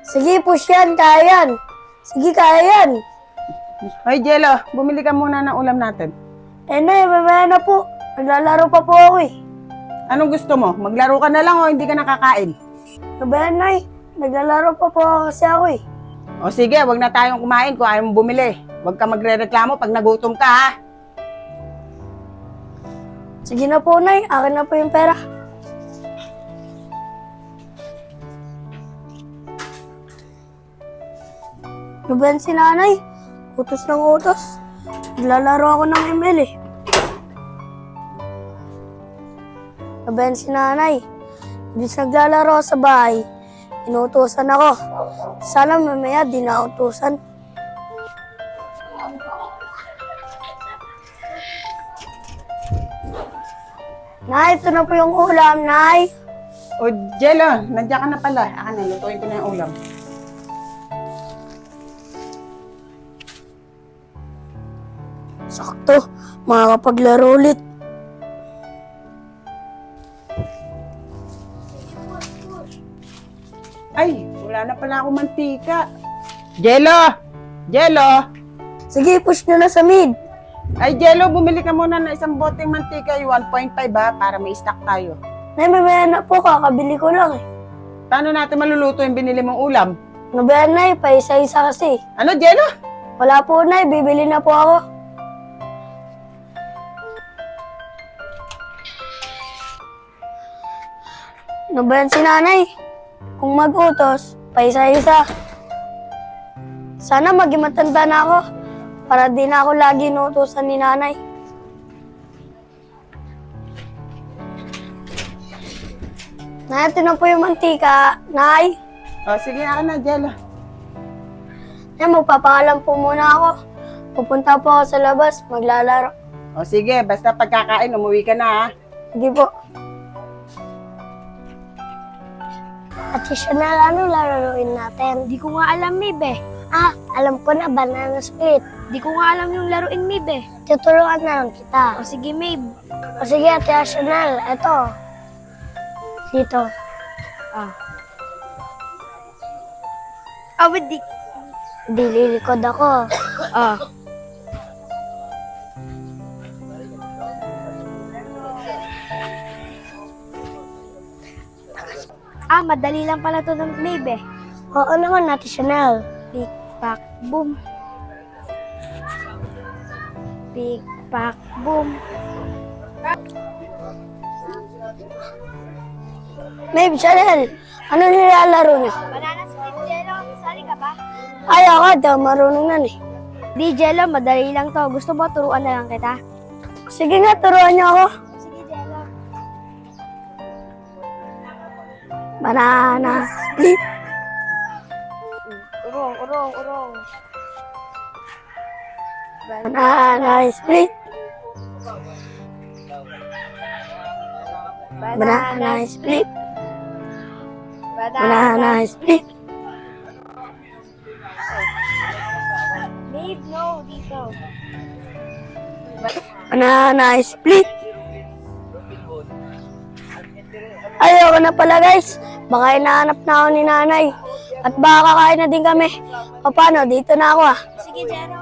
Sige, push yan. Kaya yan. Sige, kaya yan. Hoy, Jello, bumili ka muna ng ulam natin. Nay, mamaya na po. Naglalaro pa po ako eh. Anong gusto mo? Maglaro ka na lang o hindi ka nakakain? Nabayan, Nay. Naglalaro pa po kasi ako eh. O sige, wag na tayong kumain kung ayaw mo bumili. Huwag ka magre-reklamo pag nagutom ka, ha? Sige na po, Nay. Akin na po yung pera. Nabayan si Nanay. Utos ng utos. Naglalaro ako ng ML eh. Nabayan si Nanay. Ibig naglalaro sa bahay, inuutosan ako. Sana mamaya di na utusan. Nay, ito na po yung ulam, Nay. O, Jello, nandiyan ka na pala. Akin na, lutuin ko na yung ulam. Sakto, makakapaglaro ulit. Ay, wala na pala akong mantika. Jello! Jello! Sige, push nyo na sa mid. Ay, Jello, bumili ka muna ng isang boteng mantika, yung 1.5 ha, para may stock tayo. Nay, mamaya na po, kakabili ko lang eh. Paano natin maluluto yung binili mong ulam? Nabayan, Nay, pa isa-isa kasi. Ano, Jello? Wala po, Nay, bibili na po ako. Nabayan si Nanay. Kung mag-utos, pa isa-isa. Sana maging matanda na ako para di na ako lagi inuutosan ni Nanay. Nay, ito na po yung mantika. Nay, O, sige, akin na, Jello. Nay, magpapaalam po muna ako. Pupunta po ako sa labas, maglalaro. O, sige, basta pagkakain, umuwi ka na, ha? Sige po. At Chanel, ano laruin natin? Di ko nga alam, Mib eh. Ah, alam ko na, banana split. Di ko nga alam yung laruin, Mib eh. Tuturuan na lang kita. O sige, Mib. O sige, Ate Chanel, eto. Dito. Ba't di... Dililikod ako. Ah. Madali lang pala to ng Mib eh. Oo naman, Ate Chanel. Pick, pack, boom. Pick, pack, boom. Maybe, Chanel, ano nilalaro niyo? Banana split, Jello. Sali ka ba? Ay, ako, di ako marunong nan eh. Di, Jello. Madali lang to. Gusto mo, turuan na lang kita? Sige nga, turuan niyo ako. Sige, Jello. Banana split. Urong, urong, urong. Banana split. Banana split. Banana split. Mib, no. Dito. Banana split. Ayoko na pala guys. Baka hinahanap na ako ni Nanay. At baka kakain na din kami. O paano, dito na ako ah. Sige, Jello.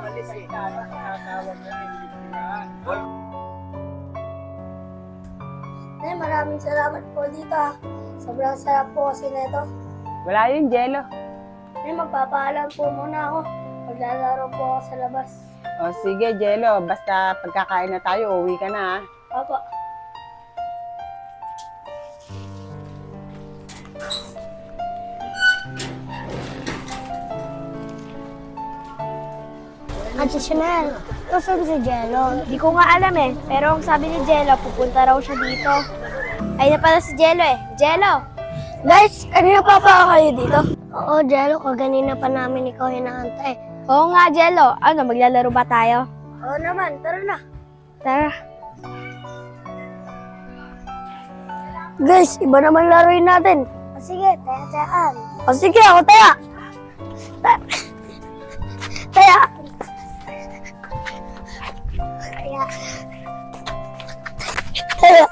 Nay, maraming salamat po dito ah. Sobrang sarap po kasi na ito. Wala yun, Jello. Nay, magpapaalam po muna ako. Maglalaro po ako sa labas. O, sige, Jello. Basta pagkakain na tayo, uwi ka na, ha? Opo. Ate Chanel, saan si Jello? Di ko nga alam eh. Pero ang sabi ni Jello, pupunta raw siya dito. Ay na pala si Jello eh. Jello! Guys, kanina pa kayo dito? Oo, Jello, kaganina pa namin ikaw hinaantay. Oo nga, Jello. Ano, maglalaro ba tayo? Oo naman, tara na. Tara. Guys, iba naman laruin natin. O sige, taya-tayaan. O sige, ako taya. Taya. Taya. Taya.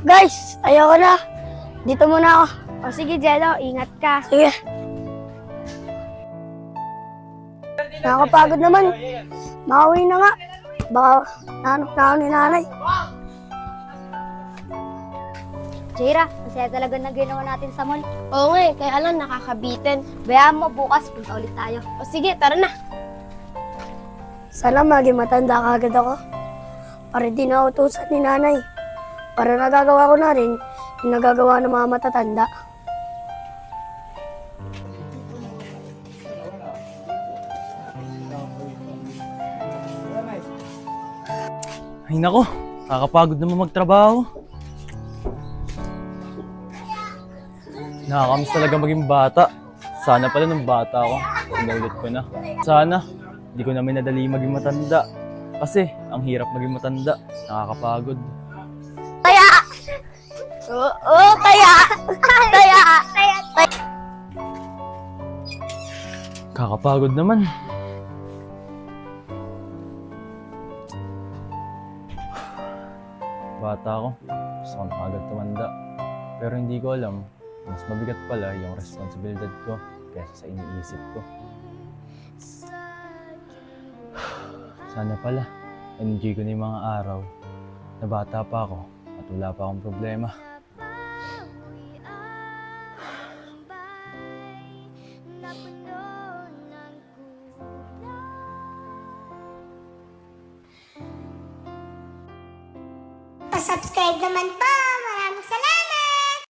Guys, ayoko na. Dito muna ako. O sige, Jello, ingat ka. Sige. Nakakapagod naman. Makauwi na nga. Baka nahanap na ako ni nanay. Jaira, masaya talaga na ginawa natin sa mall. Oo nga eh, kaya lang nakakabitin. Bayaan mo, bukas punta ulit tayo. O sige, tara na. Sana maging matanda kagad ako. Para di na utusan ni nanay. Para nagagawa ko na rin yung nagagawa ng mga matatanda. Ay nako, nakakapagod naman magtrabaho. Nakakamiss talaga maging bata. Sana pala nung bata ako, pinaulit ko na. Sana, hindi ko na minadali maging matanda. Kasi, ang hirap maging matanda. Nakakapagod. Kakapagod naman. Bata ako, gusto ko na agad tumanda. Pero hindi ko alam, mas mabigat pala yung responsibilidad ko kaysa sa iniisip ko. Sana pala, enjoy ko na yung mga araw na bata pa ako at wala pa akong problema. Pa-subscribe naman po!